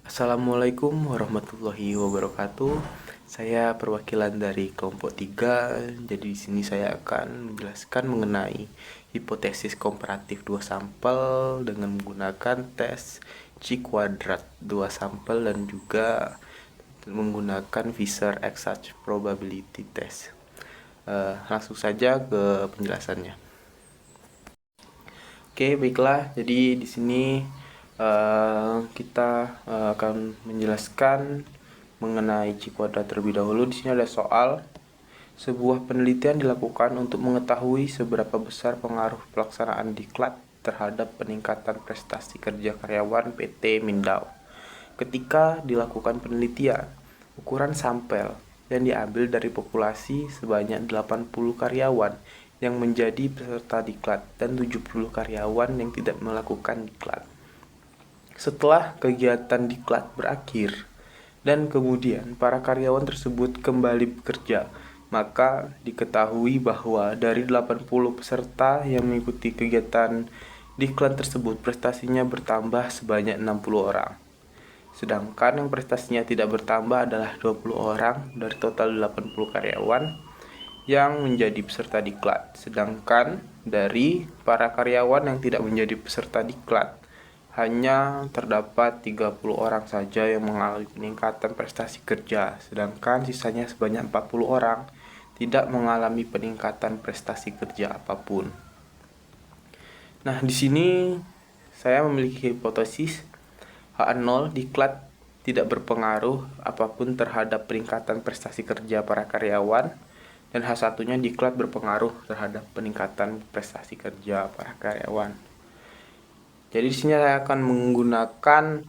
Assalamualaikum warahmatullahi wabarakatuh. Saya perwakilan dari kelompok 3. Jadi di sini saya akan menjelaskan mengenai hipotesis komparatif dua sampel dengan menggunakan tes C kuadrat dua sampel dan juga menggunakan Fisher Exact Probability Test. Langsung saja ke penjelasannya. Oke, baiklah. Jadi di sini kita akan menjelaskan mengenai C kuadrat terlebih dahulu. Di sini ada soal. Sebuah penelitian dilakukan untuk mengetahui seberapa besar pengaruh pelaksanaan diklat terhadap peningkatan prestasi kerja karyawan PT Mindao. Ketika dilakukan penelitian, ukuran sampel yang diambil dari populasi sebanyak 80 karyawan yang menjadi peserta diklat dan 70 karyawan yang tidak melakukan diklat. Setelah kegiatan diklat berakhir dan kemudian para karyawan tersebut kembali bekerja, maka diketahui bahwa dari 80 peserta yang mengikuti kegiatan diklat tersebut prestasinya bertambah sebanyak 60 orang. Sedangkan yang prestasinya tidak bertambah adalah 20 orang dari total 80 karyawan yang menjadi peserta diklat. Sedangkan dari para karyawan yang tidak menjadi peserta diklat, hanya terdapat 30 orang saja yang mengalami peningkatan prestasi kerja, sedangkan sisanya sebanyak 40 orang tidak mengalami peningkatan prestasi kerja apapun. Nah, di sini saya memiliki hipotesis H0 diklat tidak berpengaruh apapun terhadap peningkatan prestasi kerja para karyawan, dan H1-nya diklat berpengaruh terhadap peningkatan prestasi kerja para karyawan. Jadi di sini saya akan menggunakan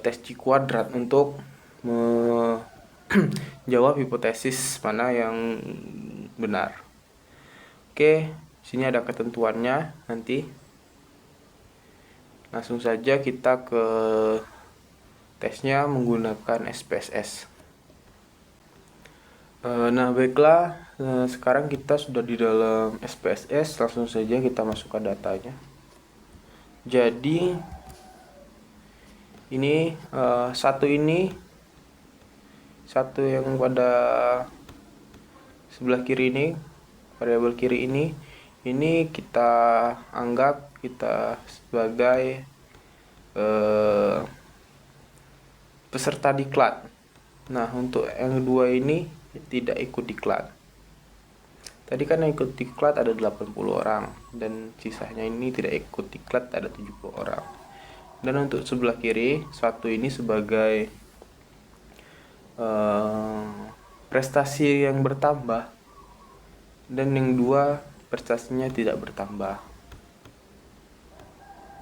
tes C kuadrat untuk menjawab hipotesis mana yang benar. Oke, di sini ada ketentuannya nanti. Langsung saja kita ke tesnya menggunakan SPSS. Nah, baiklah, sekarang kita sudah di dalam SPSS. Langsung saja kita masukkan datanya. Jadi ini satu yang pada sebelah kiri ini, variabel kiri ini kita anggap kita sebagai peserta diklat. Nah, untuk yang kedua ini tidak ikut diklat. Tadi kan yang ikut diklat ada 80 orang dan sisanya ini tidak ikut diklat ada 70 orang. Dan untuk sebelah kiri, satu ini sebagai prestasi yang bertambah dan yang dua prestasinya tidak bertambah.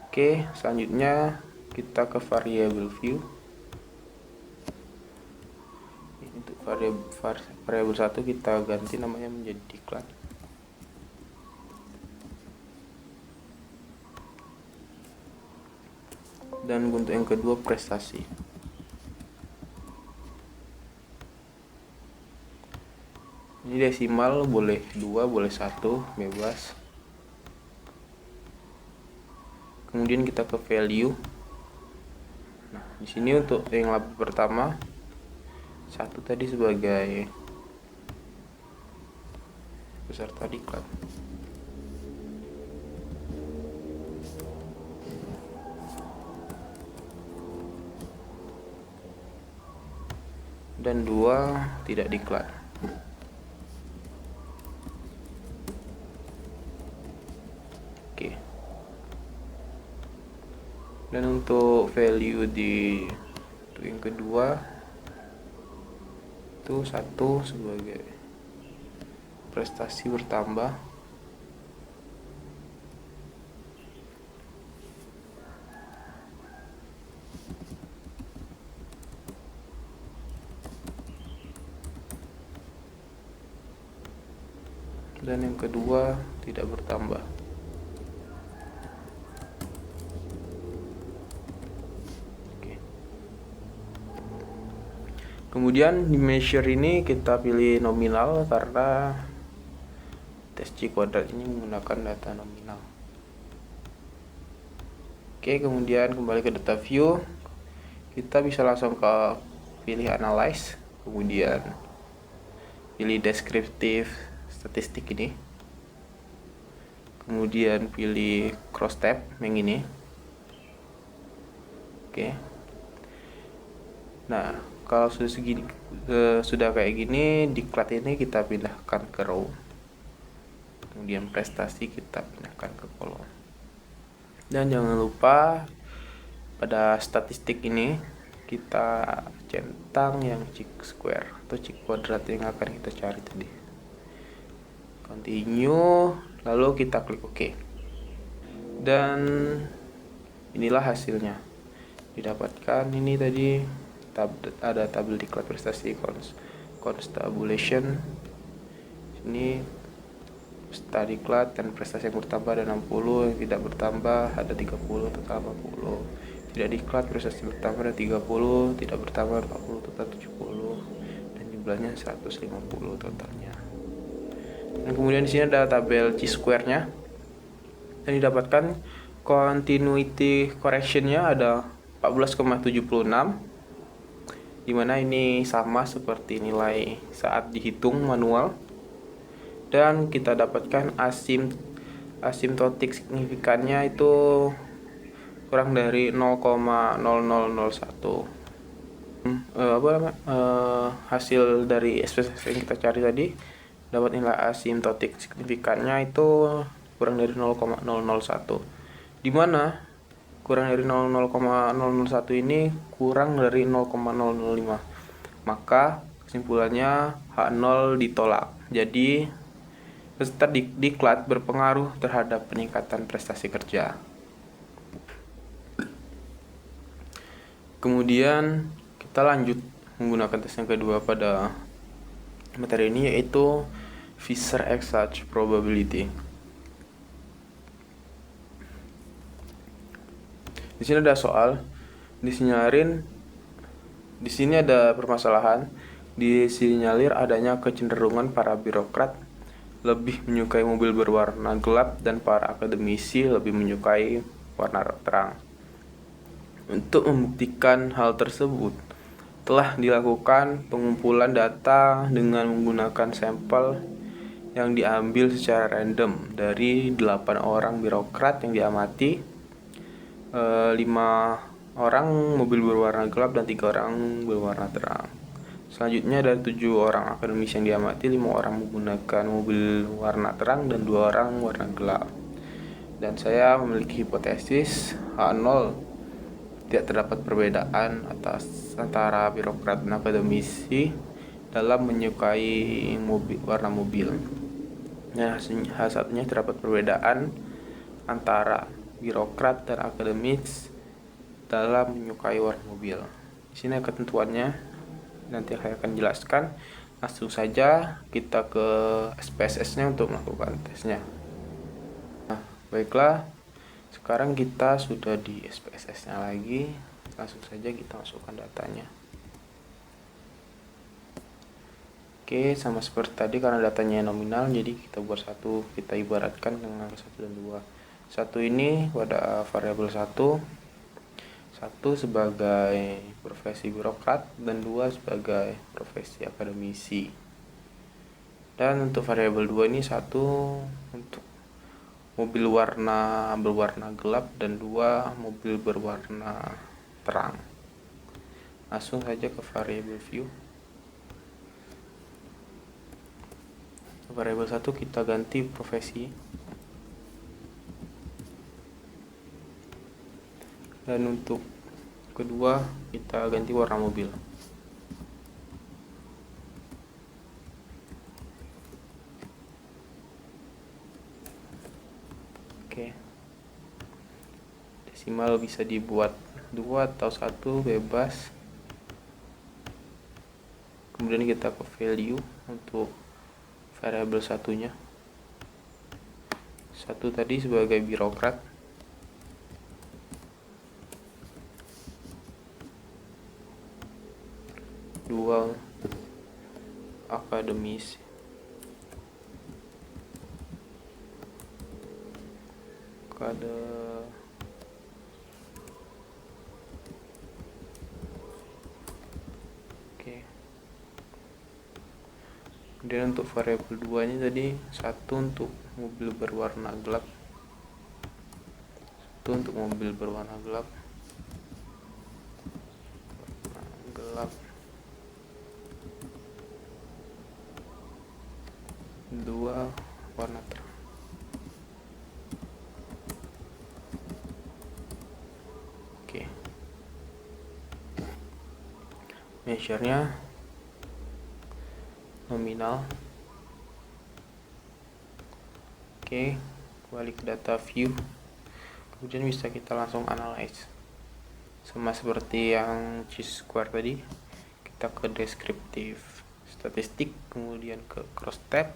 Oke, selanjutnya kita ke variable view. Untuk variabel 1 kita ganti namanya menjadi diklat. Dan untuk yang kedua prestasi. Ini desimal boleh 2, boleh 1, bebas. Kemudian kita ke value. Nah, di sini untuk yang label pertama 1 tadi sebagai peserta diklat. Dan 2 tidak diklat. Oke. Dan untuk value untuk yang kedua itu 1 sebagai prestasi bertambah. Dan yang kedua tidak bertambah. Oke. Kemudian di measure ini kita pilih nominal karena tes C kuadrat ini menggunakan data nominal. Oke, kemudian kembali ke data view. kita bisa langsung ke pilih analyze, kemudian pilih deskriptif statistik ini, kemudian pilih cross tab yang ini. Oke. Nah, kalau sudah kayak gini, diklat ini kita pindahkan ke row, kemudian prestasi kita pindahkan ke kolom. Dan jangan lupa pada statistik ini kita centang yang check square atau check kuadrat yang akan kita cari tadi. Continue, lalu kita klik OK. Dan inilah hasilnya. Didapatkan ini tadi ada tabel diklat prestasi constabulation. Ini study diklat dan prestasi yang bertambah ada 60, yang tidak bertambah ada 30, total 80. Tidak diklat prestasi bertambah ada 30, tidak bertambah 40, total 70, dan jumlahnya 150 totalnya. Dan kemudian di sini ada tabel chi-square-nya. Dan didapatkan continuity correction-nya ada 14,76, dimana ini sama seperti nilai saat dihitung manual. Dan kita dapatkan asymptotic signifikannya itu kurang dari 0,0001. Hasil dari SPSS yang kita cari tadi dapat nilai asymptotic signifikannya itu kurang dari 0,001, dimana kurang dari 0,001 ini kurang dari 0,005, maka kesimpulannya H0 ditolak. Jadi peserta diklat berpengaruh terhadap peningkatan prestasi kerja. Kemudian kita lanjut menggunakan tes yang kedua pada materi ini, yaitu Fisher-Exarch probability. Di sini ada soal, di sini ada permasalahan, disinyalir adanya kecenderungan para birokrat lebih menyukai mobil berwarna gelap dan para akademisi lebih menyukai warna terang. Untuk membuktikan hal tersebut, telah dilakukan pengumpulan data dengan menggunakan sampel yang diambil secara random dari 8 orang birokrat yang diamati, 5 orang mobil berwarna gelap dan 3 orang berwarna terang. Selanjutnya ada 7 orang akademis yang diamati, 5 orang menggunakan mobil warna terang dan 2 orang warna gelap. Dan saya memiliki hipotesis H0 tidak terdapat perbedaan antara birokrat dan akademisi dalam menyukai warna mobil. Nah, hasilnya terdapat perbedaan antara birokrat dan akademis dalam menyukai warna mobil. Di sini ketentuannya nanti saya akan jelaskan. Langsung saja kita ke SPSS-nya untuk melakukan tesnya. Nah, baiklah, sekarang kita sudah di SPSS-nya lagi. Langsung saja kita masukkan datanya. Oke, sama seperti tadi, karena datanya nominal, jadi kita buat satu, kita ibaratkan dengan 1 dan 2. Satu ini pada variabel 1 sebagai profesi birokrat dan 2 sebagai profesi akademisi. Dan untuk variabel 2 ini 1 untuk mobil berwarna gelap dan 2 mobil berwarna terang. Langsung saja ke variabel view. Variabel 1 kita ganti profesi. Dan untuk kedua kita ganti warna mobil. Oke. Desimal bisa dibuat 2 atau 1, bebas. Kemudian kita ke value untuk variabel satunya. 1 tadi sebagai birokrat. 2 akademis. Kemudian untuk variabel 2 nya tadi satu untuk mobil berwarna gelap, satu untuk mobil berwarna gelap, dua warna terang. Oke, measure-nya nominal. Oke, kembali ke data view, kemudian bisa kita langsung analyze. Sama seperti yang chi-square tadi, kita ke descriptive statistik, kemudian ke cross tab,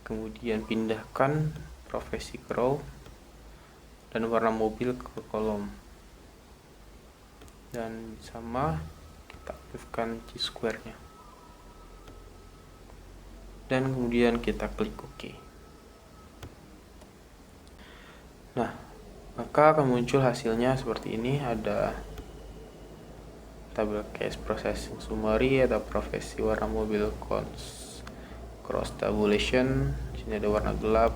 kemudian pindahkan profesi ke row dan warna mobil ke kolom, dan sama kita aktifkan chi-square nya dan kemudian kita klik OK. Nah, maka akan muncul hasilnya seperti ini. Ada tabel case processing summary, ada profesi warna mobil cross tabulation, sini ada warna gelap,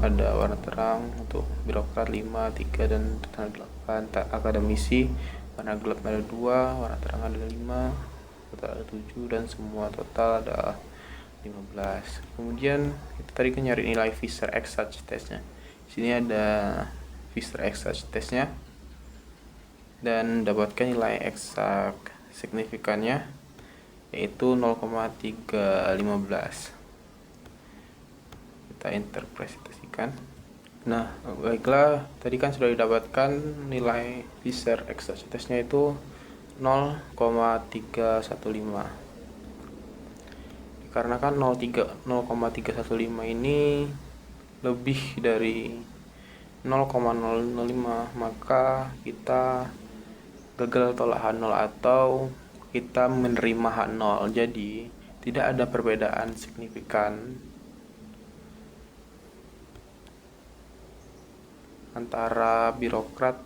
ada warna terang untuk birokrat 5, 3 dan tanda 8, akademisi warna gelap ada 2, warna terang ada 5, total ada 7, dan semua total ada 15. Kemudian kita tadi kan nyari nilai Fisher Exact testnya. Sini ada Fisher Exact testnya dan dapatkan nilai eksak signifikannya yaitu 0,315. Kita interpretasikan. Nah, baiklah, tadi kan sudah didapatkan nilai Fisher Exact testnya itu 0,315. Dikarenakan 0,315 ini lebih dari 0,005, maka kita gagal tolak H0 atau kita menerima H0. Jadi tidak ada perbedaan signifikan antara birokrat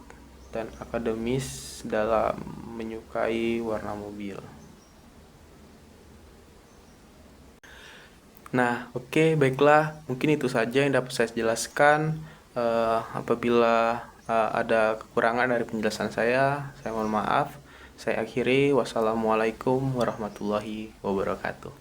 dan akademis dalam menyukai warna mobil. Nah, oke, baiklah, mungkin itu saja yang dapat saya jelaskan. Apabila ada kekurangan dari penjelasan saya mohon maaf. Saya akhiri. Wassalamualaikum warahmatullahi wabarakatuh.